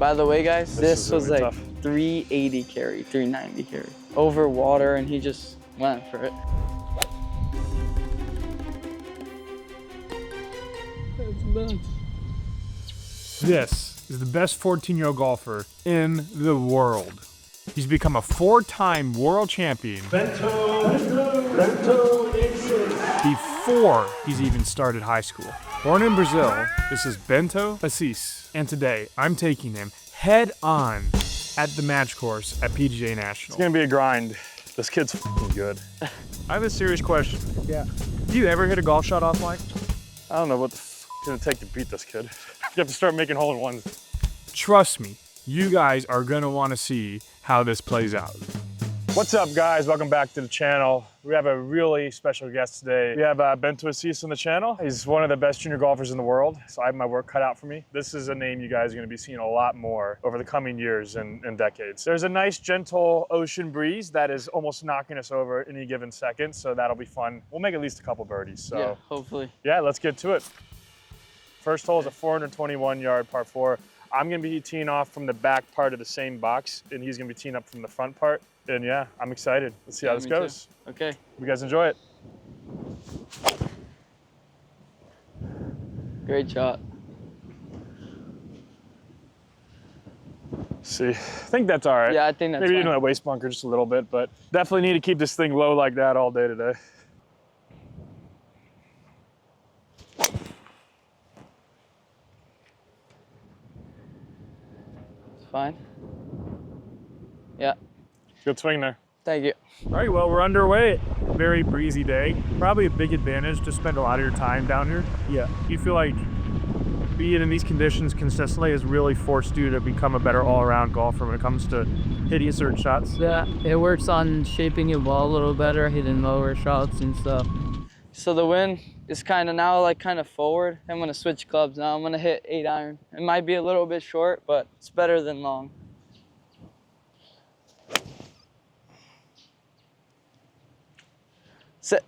By the way, guys, this was like tough. 380 carry, 390 carry. Over water, and he just went for it. That's nuts. This is the best 14-year-old golfer in the world. He's become a 4-time world champion Bento Assis. before he's even started high school. Born in Brazil, this is Bento Assis, and today I'm taking him head on at the match course at PGA National. It's gonna be a grind. This kid's f***ing good. I have a serious question. Yeah. Do you ever hit a golf shot off line? I don't know what the f*** it's gonna take to beat this kid. You have to start making hole-in-ones. Trust me, you guys are gonna wanna see how this plays out. What's up, guys? Welcome back to the channel. We have a really special guest today. We have Bento Assis on the channel. He's one of the best junior golfers in the world, so I have my work cut out for me. This is a name you guys are gonna be seeing a lot more over the coming years and decades. There's a nice, gentle ocean breeze that is almost knocking us over any given second, so that'll be fun. We'll make at least a couple birdies, so. Yeah, hopefully. Yeah, let's get to it. First hole is a 421-yard par 4. I'm gonna be teeing off from the back part of the same box, and he's gonna be teeing up from the front part. And yeah, I'm excited. Let's see how this goes. Too. Okay. You guys enjoy it. Great shot. See, I think that's all right. Yeah, I think that's Maybe fine. into that waist bunker just a little bit, but definitely need to keep this thing low like that all day today. It's fine. Yeah. Good swing there. Thank you. All right, well, we're underway. Very breezy day. Probably a big advantage to spend a lot of your time down here. Yeah. You feel like being in these conditions consistently has really forced you to become a better all-around golfer when it comes to hitting certain shots? Yeah, it works on shaping your ball a little better, hitting lower shots and stuff. So the wind is kind of forward. I'm gonna switch clubs now. I'm gonna hit 8-iron. It might be a little bit short, but it's better than long. Sit.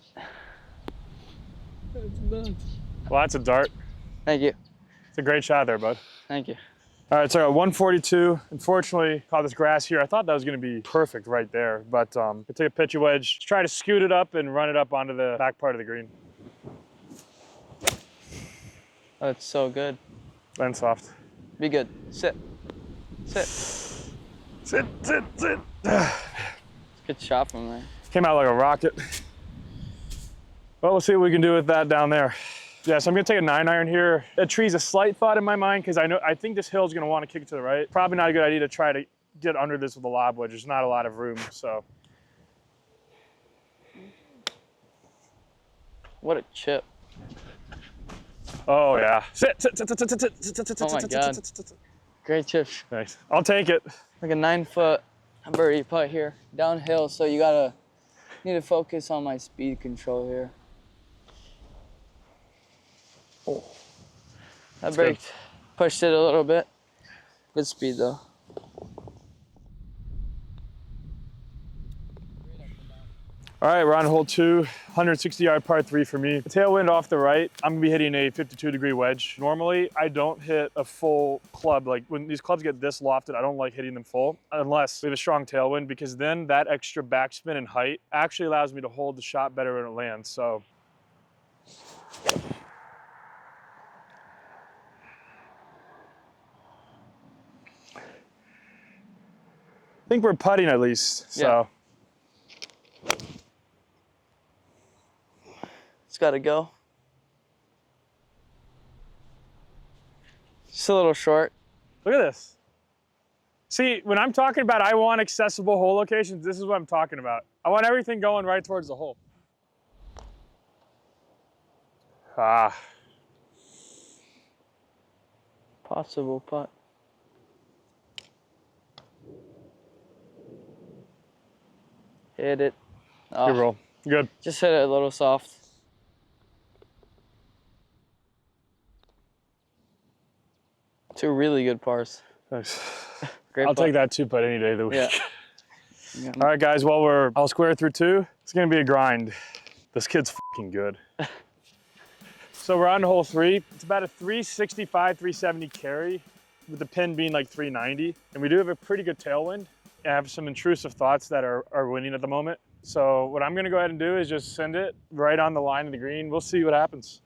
That's nuts. Well, that's a dart. Thank you. It's a great shot there, bud. Thank you. All right, so I got 142. Unfortunately, caught this grass here. I thought that was gonna be perfect right there, but I take a pitchy wedge, just try to scoot it up and run it up onto the back part of the green. Oh, it's so good. Land soft. Be good. Sit. Sit. Sit, sit, sit. Good shot from there. Came out like a rocket. Well, we'll see what we can do with that down there. Yeah, so I'm gonna take a 9-iron here. That tree's a slight thought in my mind because I think this hill's gonna want to kick it to the right. Probably not a good idea to try to get under this with a lob wedge. There's not a lot of room, so. What a chip. Oh yeah. Sit, sit, sit, sit, sit, sit, sit, sit, Oh my sit, God. sit, sit, sit. Great chip. Nice. I'll take it. Like a 9-foot birdie putt here. Downhill, so you need to focus on my speed control here. Oh. That braked. Pushed it a little bit. Good speed though. All right, we're on hole 2, 160-yard par 3 for me. Tailwind off the right. I'm gonna be hitting a 52-degree wedge. Normally, I don't hit a full club. Like when these clubs get this lofted, I don't like hitting them full unless we have a strong tailwind, because then that extra backspin and height actually allows me to hold the shot better when it lands, so. I think we're putting at least, so. Yeah. It's gotta go. Just a little short. Look at this. See, when I'm talking about I want accessible hole locations, this is what I'm talking about. I want everything going right towards the hole. Ah. Possible putt. Hit it. Oh, Good roll. Good. just hit it a little soft. Two really good pars. Nice. Great I'll putt. take that 2-putt any day of the week. Yeah. All right, guys, well, I'll square through 2. It's gonna be a grind. This kid's fucking good. So we're on to hole 3. It's about a 365, 370 carry. with the pin being like 390, and we do have a pretty good tailwind. I have some intrusive thoughts that are winning at the moment. So what I'm gonna go ahead and do is just send it right on the line of the green. We'll see what happens.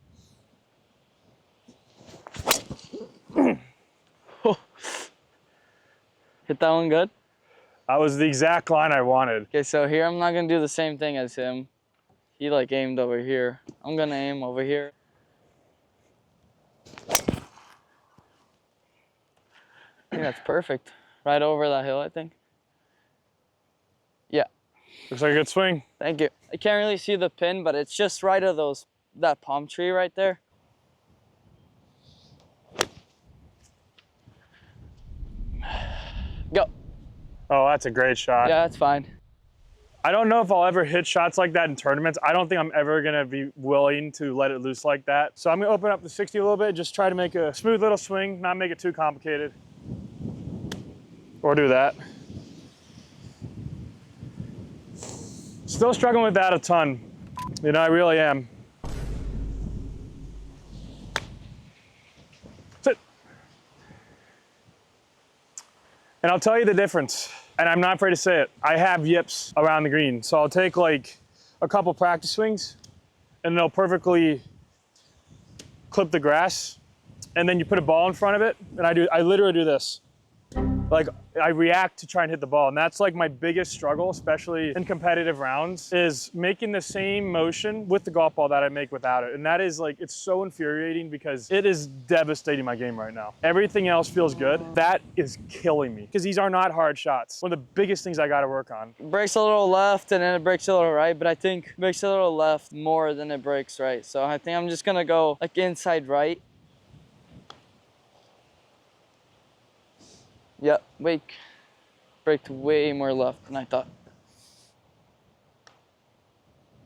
Hit that one good? That was the exact line I wanted. Okay, so here I'm not gonna do the same thing as him. He like aimed over here. I'm gonna aim over here. I think that's perfect. Right over that hill, I think. Yeah. Looks like a good swing. Thank you. I can't really see the pin, but it's just right of that palm tree right there. Go. Oh, that's a great shot. Yeah, that's fine. I don't know if I'll ever hit shots like that in tournaments. I don't think I'm ever gonna be willing to let it loose like that. So I'm gonna open up the 60 a little bit, just try to make a smooth little swing, not make it too complicated. Or do that. Still struggling with that a ton. You know, I really am. Sit. And I'll tell you the difference. And I'm not afraid to say it. I have yips around the green. So I'll take like a couple practice swings and they'll perfectly clip the grass. And then you put a ball in front of it. And I literally do this. Like I react to try and hit the ball. And that's like my biggest struggle, especially in competitive rounds, is making the same motion with the golf ball that I make without it. And that is like, it's so infuriating because it is devastating my game right now. Everything else feels good. That is killing me because these are not hard shots. One of the biggest things I got to work on. It breaks a little left and then it breaks a little right, but I think it breaks a little left more than it breaks right. So I think I'm just gonna go like inside right. Yep, wake. Braked way more left than I thought.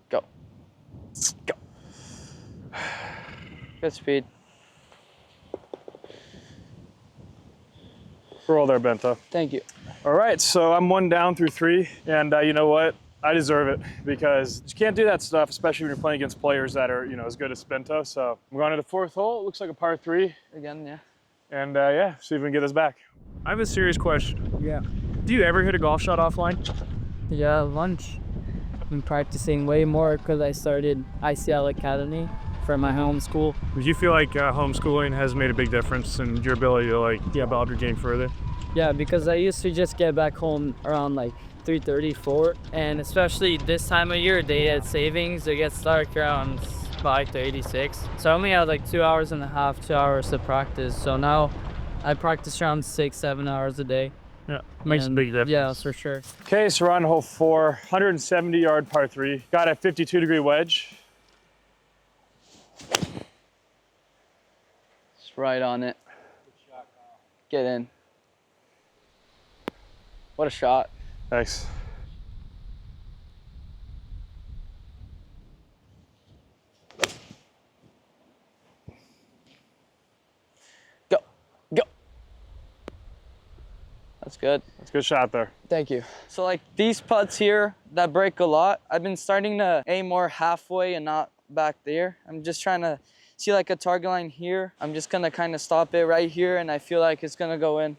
Go. Go. Good speed. Roll there, Bento. Thank you. All right, so I'm 1 down through 3, and you know what? I deserve it because you can't do that stuff, especially when you're playing against players that are, you know, as good as Bento. So I'm going to the 4th hole. It looks like a par 3. Again, yeah. And yeah, see if we can get this back. I have a serious question. Yeah. Do you ever hit a golf shot offline? Yeah, lunch. I'm practicing way more because I started ICL Academy for my home school. Do you feel like homeschooling has made a big difference in your ability to like develop your game further? Yeah, because I used to just get back home around like 3:30, 4, and especially this time of year, they had savings. They get started around 5:36. So I only had like 2 hours and a half, 2 hours to practice. So now I practice around 6-7 hours a day. Yeah, makes a big difference. Yeah, for sure. Okay, so we're on hole 4, 170-yard par 3. Got a 52-degree wedge. It's right on it. Get in. What a shot. Thanks. Go. Go. That's good. That's a good shot there. Thank you. So like these putts here that break a lot, I've been starting to aim more halfway and not back there. I'm just trying to see like a target line here. I'm just gonna kind of stop it right here and I feel like it's gonna go in.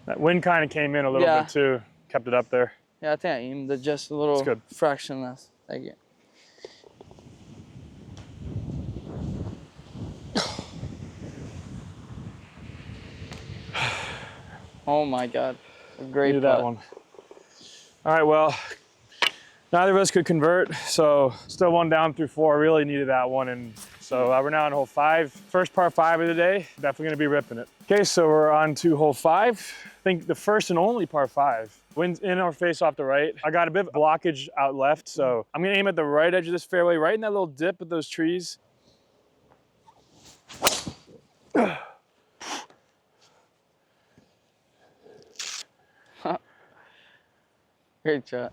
That wind kind of came in a little bit too, kept it up there. Yeah, I think I aimed it just a little fraction less. Thank you. Oh my God, a great putt. That one. All right, well, neither of us could convert, so still 1 down through 4. Really needed that one, and so we're now on hole 5. First par 5 of the day. Definitely gonna be ripping it. Okay, so we're on to hole 5. I think the first and only par 5. Wind's in our face off the right. I got a bit of blockage out left, so I'm gonna aim at the right edge of this fairway, right in that little dip with those trees. Great shot.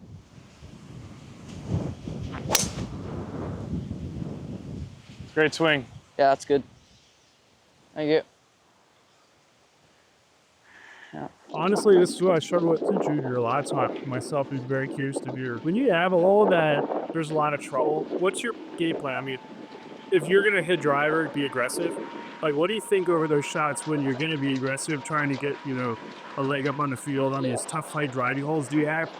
Great swing. Yeah, that's good. Thank you. Yeah. Honestly, this is what I struggle with too, Junior, a lot. So myself is very curious to hear. When you have a hole that there's a lot of trouble, what's your game plan? I mean, if you're gonna hit driver, be aggressive. Like, what do you think over those shots when you're gonna be aggressive, trying to get a leg up on the field on these tough, high driving holes? Do you have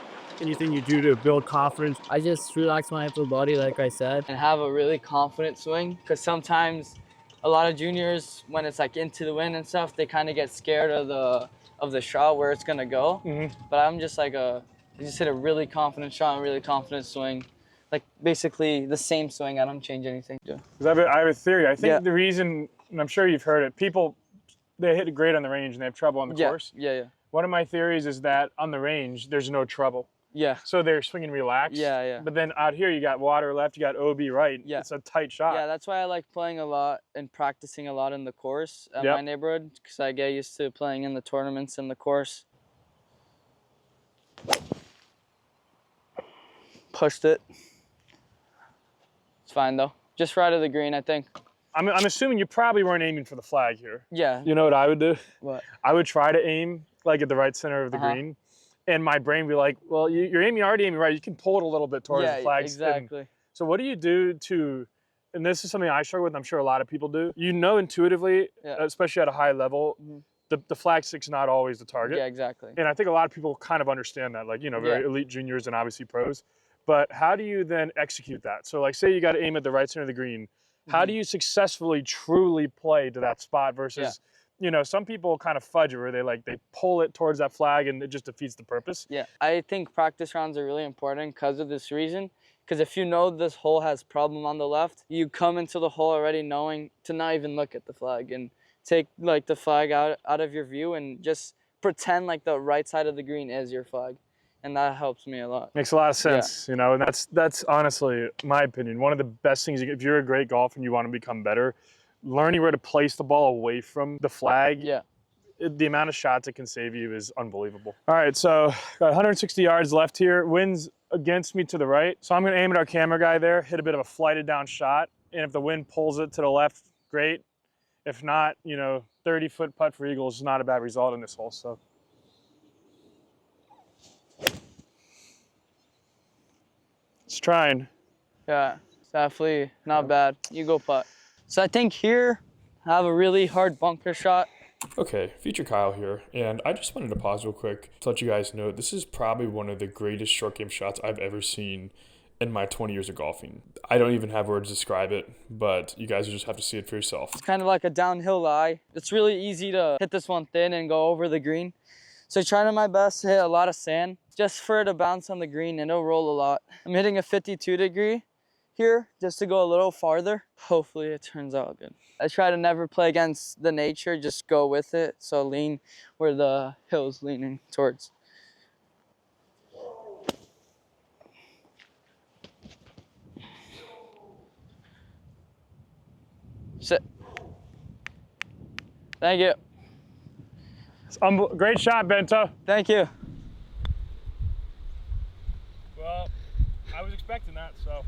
anything you do to build confidence? I just relax my upper body, like I said, and have a really confident swing. Because sometimes a lot of juniors, when it's like into the wind and stuff, they kind of get scared of the shot where it's gonna go. But I'm just like I just hit a really confident shot and really confident swing. Like basically the same swing. I don't change anything. Yeah. Because I have a theory. I think the reason, and I'm sure you've heard it, people, they hit it great on the range and they have trouble on the course. Yeah. One of my theories is that on the range, there's no trouble. Yeah. So they're swinging relaxed. Yeah. But then out here, you got water left, you got OB right. Yeah. It's a tight shot. Yeah, that's why I like playing a lot and practicing a lot in the course at my neighborhood, because I get used to playing in the tournaments in the course. Pushed it. It's fine though. Just right of the green, I think. I'm assuming you probably weren't aiming for the flag here. Yeah. You know what I would do? What? I would try to aim like at the right center of the green. And my brain would be like, well, you're already aiming right. You can pull it a little bit towards the flag. Exactly. So what do you do to, and this is something I struggle with, I'm sure a lot of people do. You know intuitively, especially at a high level, the flag stick's not always the target. Yeah, exactly. And I think a lot of people kind of understand that, like, very elite juniors and obviously pros. But how do you then execute that? So like, say you got to aim at the right center of the green. How do you successfully, truly play to that spot versus, some people kind of fudge it where they pull it towards that flag and it just defeats the purpose. Yeah, I think practice rounds are really important because of this reason. Because if you know this hole has problem on the left, you come into the hole already knowing to not even look at the flag and take like the flag out of your view and just pretend like the right side of the green is your flag. And that helps me a lot. Makes a lot of sense, and that's honestly my opinion. One of the best things, if you're a great golfer and you want to become better, learning where to place the ball away from the flag, the amount of shots it can save you is unbelievable. All right, so got 160 yards left here. Wind's against me to the right, so I'm gonna aim at our camera guy there, hit a bit of a flighted down shot, and if the wind pulls it to the left, great. If not, 30-foot putt for eagles is not a bad result in this hole, so. It's trying. Yeah, it's definitely not bad. You go putt. So I think here, I have a really hard bunker shot. Okay, Future Kyle here, and I just wanted to pause real quick to let you guys know this is probably one of the greatest short game shots I've ever seen in my 20 years of golfing. I don't even have words to describe it, but you guys will just have to see it for yourself. It's kind of like a downhill lie. It's really easy to hit this one thin and go over the green. So trying my best to hit a lot of sand just for it to bounce on the green and it'll roll a lot. I'm hitting a 52 degree here just to go a little farther. Hopefully it turns out good. I try to never play against the nature, just go with it. So lean where the hill's leaning towards. Sit. Thank you. Great shot, Bento. Thank you. Well, I was expecting that, so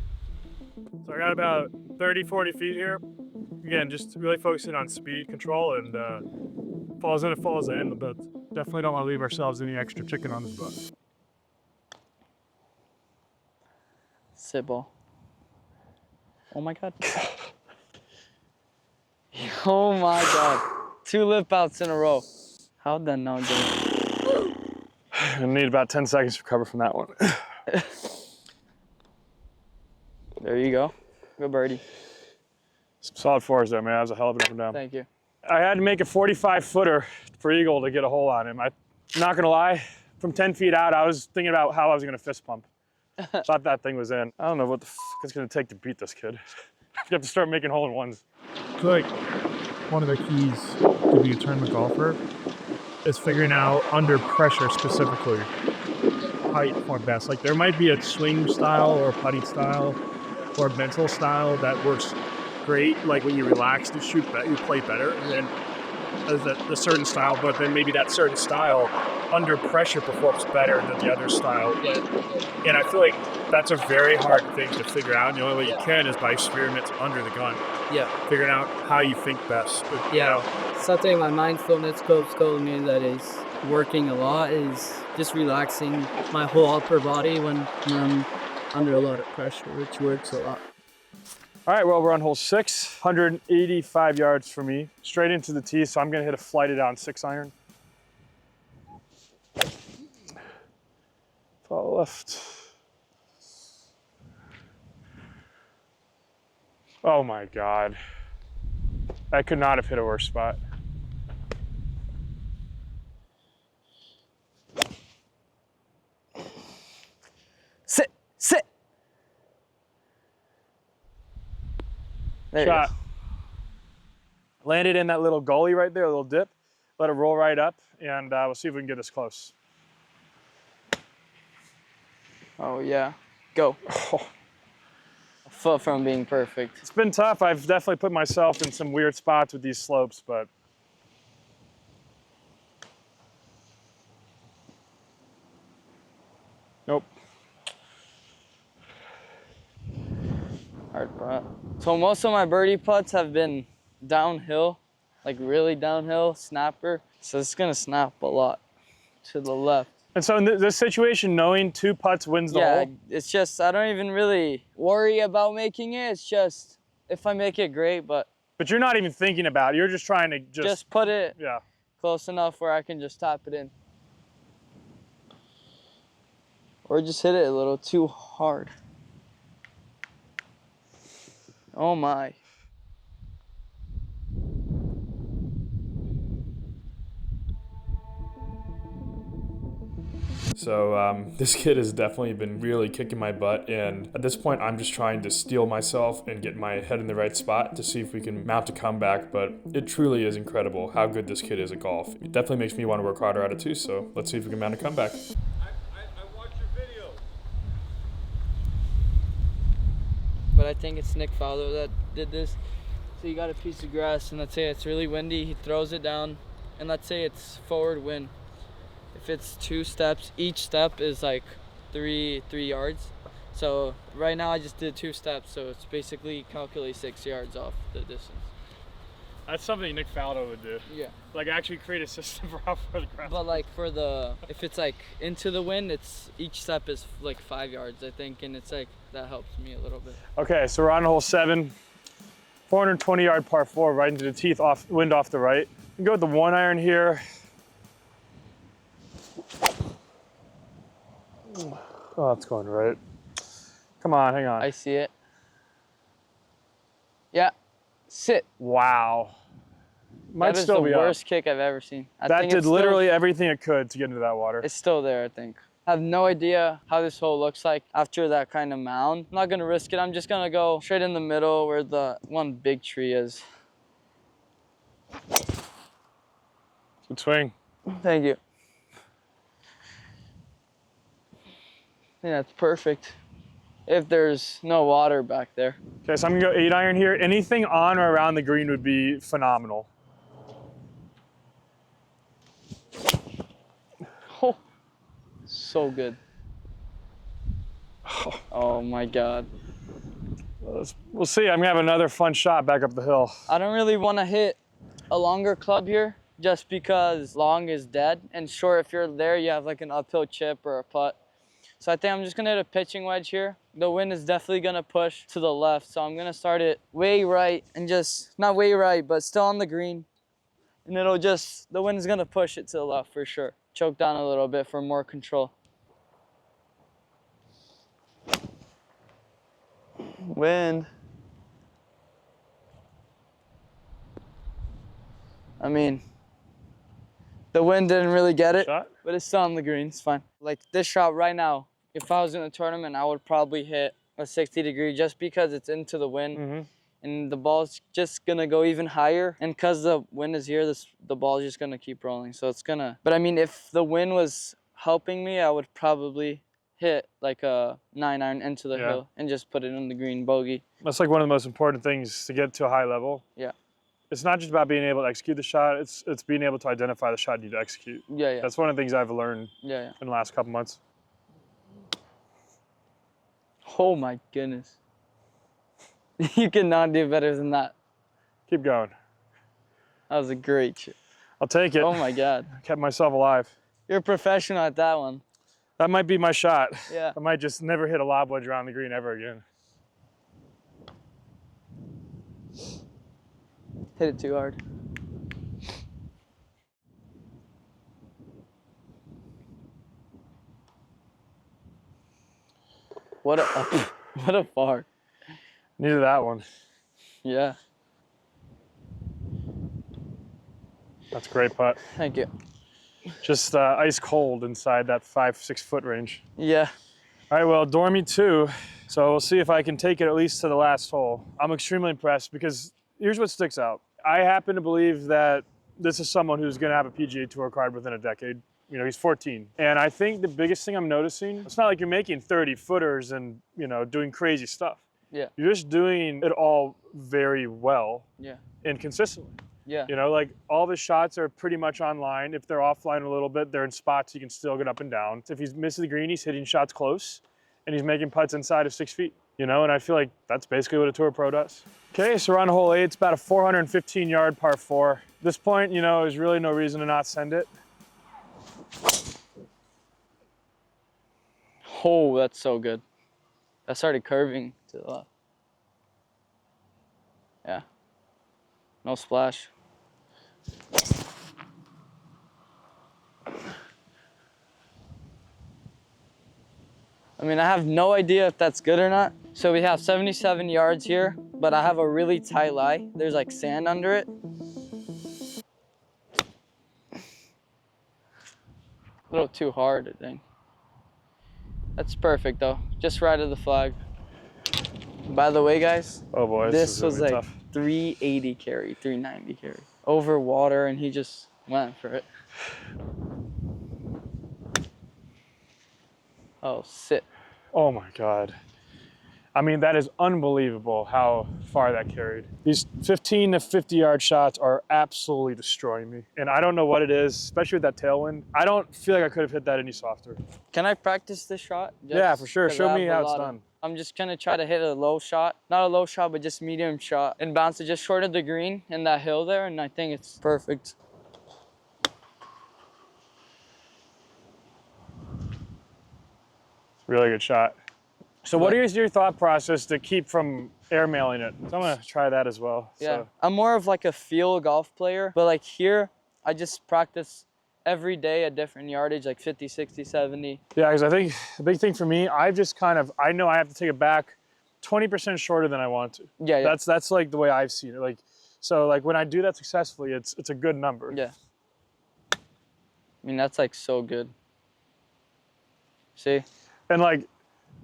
I got about 30, 40 feet here. Again, just really focusing on speed control and falls in, it falls in, but definitely don't want to leave ourselves any extra chicken on this butt. Sit ball. Oh my God. Oh my God. 2 lip outs in a row. How'd that not go? I need about 10 seconds to recover from that one. There you go. Good birdie. Some solid fours there, man. That was a hell of an up and down. Thank you. I had to make a 45-footer for eagle to get a hole on him. I'm not gonna lie, from 10 feet out, I was thinking about how I was gonna fist pump. Thought that thing was in. I don't know what the f it's gonna take to beat this kid. You have to start making hole-in-ones. I feel like one of the keys to be a tournament golfer is figuring out under pressure specifically how you perform best. Like there might be a swing style or a putting style or a mental style that works great. Like when you relax to shoot better, you play better. And then there's the certain style, but then maybe that certain style under pressure performs better than the other style. And I feel like that's a very hard thing to figure out. And the only way you can is by experimenting under the gun. Yeah. Figuring out how you think best. Yeah. Something my mindfulness coach told me that is working a lot is just relaxing my whole upper body when I'm under a lot of pressure, which works a lot. All right, well, we're on hole 6, 185 yards for me, straight into the tee, so I'm gonna hit a flighted on 6-iron. Follow left. Oh my God. I could not have hit a worse spot. Sit, sit. There you Shot. go. Landed in that little gully right there, a little dip. Let it roll right up, and we'll see if we can get this close. Oh yeah, go. Oh, A foot from being perfect. it's been tough. I've definitely put myself in some weird spots with these slopes, but nope. Hard putt. So most of my birdie putts have been downhill, like really downhill, snapper. So it's gonna snap a lot to the left. And so in this situation, knowing 2 putts wins the Yeah, hole? it's just, I don't even really worry about making it. It's just, if I make it, great, but But you're not even thinking about it. You're just trying to just put it yeah. close enough where I can just tap it in. Or just hit it a little too hard. Oh my. So this kid has definitely been really kicking my butt, and at this point I'm just trying to steel myself and get my head in the right spot to see if we can mount a comeback, but it truly is incredible how good this kid is at golf. It definitely makes me want to work harder at it too, so let's see if we can mount a comeback. I watched your video. But I think it's Nick Fowler that did this. So you got a piece of grass, and let's say it's really windy, he throws it down, and let's say it's forward wind. If it's 2 steps, each step is like three yards. So right now I just did 2 steps, so it's basically calculate 6 yards off the distance. That's something Nick Faldo would do. Yeah. Like actually create a system for how far the grass. But like for the, if it's like into the wind, it's each step is like 5 yards, I think, and it's like, that helps me a little bit. Okay, so we're on hole 7, 420-yard par 4, right into the teeth, wind off the right. You can go with the 1-iron here. Oh, it's going right. Come on, hang on. I see it. Yeah, sit. Wow. Might That is still the be worst up. kick I've ever seen. I That think did it's still- literally everything it could to get into that water. It's still there, I think. I have no idea how this hole looks like after that kind of mound. I'm not gonna risk it. I'm just gonna go straight in the middle where the one big tree is. Good swing. Thank you. I think that's perfect. If there's no water back there. Okay, so I'm gonna go 8-iron here. Anything on or around the green would be phenomenal. Oh, so good. Oh my God. We'll see. I'm gonna have another fun shot back up the hill. I don't really want to hit a longer club here just because long is dead, and short, if you're there, you have like an uphill chip or a putt. So I think I'm just gonna hit a pitching wedge here. The wind is definitely gonna push to the left, so I'm gonna start it way right and just, not way right, but still on the green. And it'll just, the wind is gonna push it to the left for sure. Choke down a little bit for more control. Wind. I mean, the wind didn't really get it, Shot? but it's still on the green, it's fine. Like this shot right now, if I was in a tournament, I would probably hit a 60-degree just because it's into the wind. And the ball's just gonna go even higher. And cause the wind is here, the ball's just gonna keep rolling. So it's gonna, but I mean, if the wind was helping me, I would probably hit like a 9-iron into the hill and just put it in the green bogey. That's like one of the most important things to get to a high level. Yeah. It's not just about being able to execute the shot, it's being able to identify the shot you need to execute. Yeah, yeah. That's one of the things I've learned Yeah. in the last couple months. Oh my goodness. You cannot do better than that. Keep going. That was a great shot. I'll take it. Oh my God. Kept myself alive. You're a professional at that one. That might be my shot. Yeah. I might just never hit a lob wedge around the green ever again. Hit it too hard. What a what a par. Needed that one. Yeah. That's a great putt. Thank you. Just ice cold inside that 5-6 foot range. Yeah. All right, well, Dormy 2. So we'll see if I can take it at least to the last hole. I'm extremely impressed because here's what sticks out. I happen to believe that this is someone who's going to have a PGA Tour card within a decade. You know, he's 14. And I think the biggest thing I'm noticing, it's not like you're making 30 footers and, you know, doing crazy stuff. Yeah. You're just doing it all very well. Yeah. And consistently. Yeah. You know, like all the shots are pretty much online. If they're offline a little bit, they're in spots you can still get up and down. If he's missing the green, he's hitting shots close and he's making putts inside of 6 feet. You know, and I feel like that's basically what a tour pro does. Okay, so we're on hole 8. It's about a 415-yard par 4. At this point, you know, there's really no reason to not send it. Oh, that's so good. That started curving to the left. Yeah. No splash. I mean, I have no idea if that's good or not. So we have 77 yards here, but I have a really tight lie. There's like sand under it. A little too hard, I think. That's perfect though. Just right of the flag. By the way, guys, Oh boy, this was really like tough. 380 carry, 390 carry. Over water, and he just went for it. Oh, sit. Oh my God. I mean, that is unbelievable how far that carried. These 15 to 50-yard shots are absolutely destroying me. And I don't know what it is, especially with that tailwind. I don't feel like I could have hit that any softer. Can I practice this shot? Yeah, for sure. 'Cause Show I me have a how it's lot of- done. I'm just gonna try to hit a low shot. Not a low shot, but just medium shot. And bounce it just short of the green and that hill there, and I think it's perfect. Really good shot. So what is your thought process to keep from airmailing it? So I'm gonna try that as well. Yeah, So. I'm more of like a feel golf player, but like here, I just practice every day a different yardage, like 50, 60, 70. Yeah, because I think the big thing for me, I know I have to take it back 20% shorter than I want to. Yeah, yeah. That's like the way I've seen it. Like, so like when I do that successfully, it's a good number. Yeah. I mean, that's like so good. See? And like,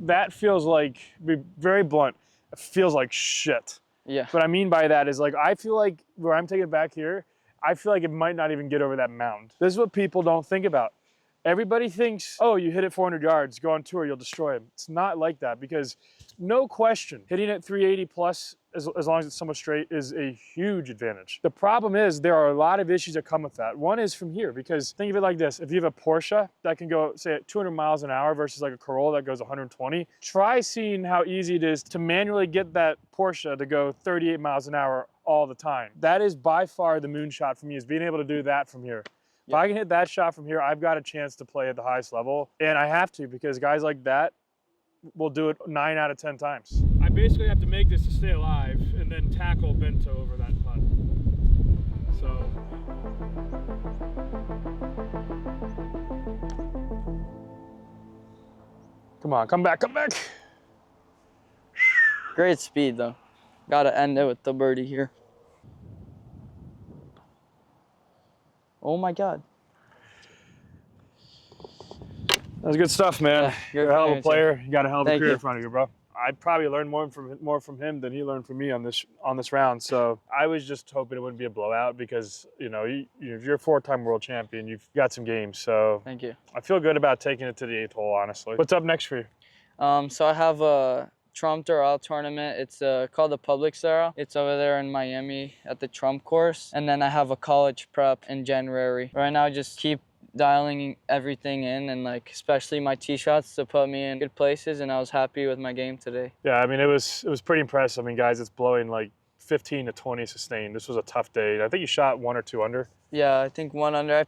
that feels like, be very blunt, it feels like shit. Yeah. What I mean by that is like, I feel like where I'm taking it back here, I feel like it might not even get over that mound. This is what people don't think about. Everybody thinks, oh, you hit it 400 yards, go on tour, you'll destroy him. It's not like that because no question, hitting it 380 plus, as long as it's somewhat straight, is a huge advantage. The problem is there are a lot of issues that come with that. One is from here, because think of it like this. If you have a Porsche that can go, say, at 200 miles an hour versus like a Corolla that goes 120, try seeing how easy it is to manually get that Porsche to go 38 miles an hour all the time. That is by far the moonshot for me, is being able to do that from here. If I can hit that shot from here, I've got a chance to play at the highest level. And I have to, because guys like that will do it 9 out of 10 times. I basically have to make this to stay alive and then tackle Bento over that putt. So. Come on, come back, come back. Great speed though. Gotta end it with the birdie here. Oh my God. That was good stuff, man. Yeah, you're a hell of a player. You got a hell of a Thank career you. in front of you, bro. I probably learned more from him than he learned from me on this round. So I was just hoping it wouldn't be a blowout because, you know, if you're a 4-time world champion, you've got some games. So Thank you. I feel good about taking it to the 8th hole, honestly. What's up next for you? So I have a Trump Doral tournament. It's called the Public Serra. It's over there in Miami at the Trump course. And then I have a college prep in January. Right now, just keep dialing everything in, and like especially my tee shots to put me in good places, and I was happy with my game today. Yeah, I mean, it was pretty impressive. I mean, guys, it's blowing like 15 to 20 sustained. This was a tough day. I think you shot 1 or 2 under. Yeah, I think 1 under.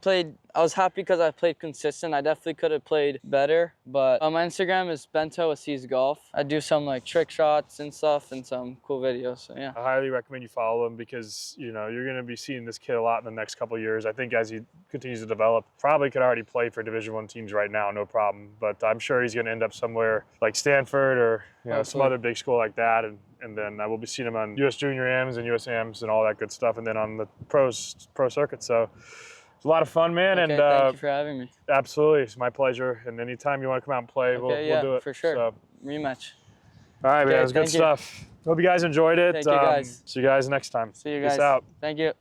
I was happy because I played consistent. I definitely could have played better, but my Instagram is Bento Assis Golf. I do some like trick shots and stuff and some cool videos, so yeah. I highly recommend you follow him because, you know, you're going to be seeing this kid a lot in the next couple of years. I think as he continues to develop, probably could already play for Division I teams right now, no problem. But I'm sure he's going to end up somewhere like Stanford or, you know, some other big school like that. And then I will be seeing him on US Junior Ams and US Ams and all that good stuff. And then on the pro circuit. So it's a lot of fun, man. Okay, and thank you for having me. Absolutely. It's my pleasure. And anytime you want to come out and play, we'll do it. For sure. So, rematch. all right, Okay, man. It was good stuff. Hope you guys enjoyed it. Thank you, guys. See you guys next time. See you guys. Peace out. Thank you.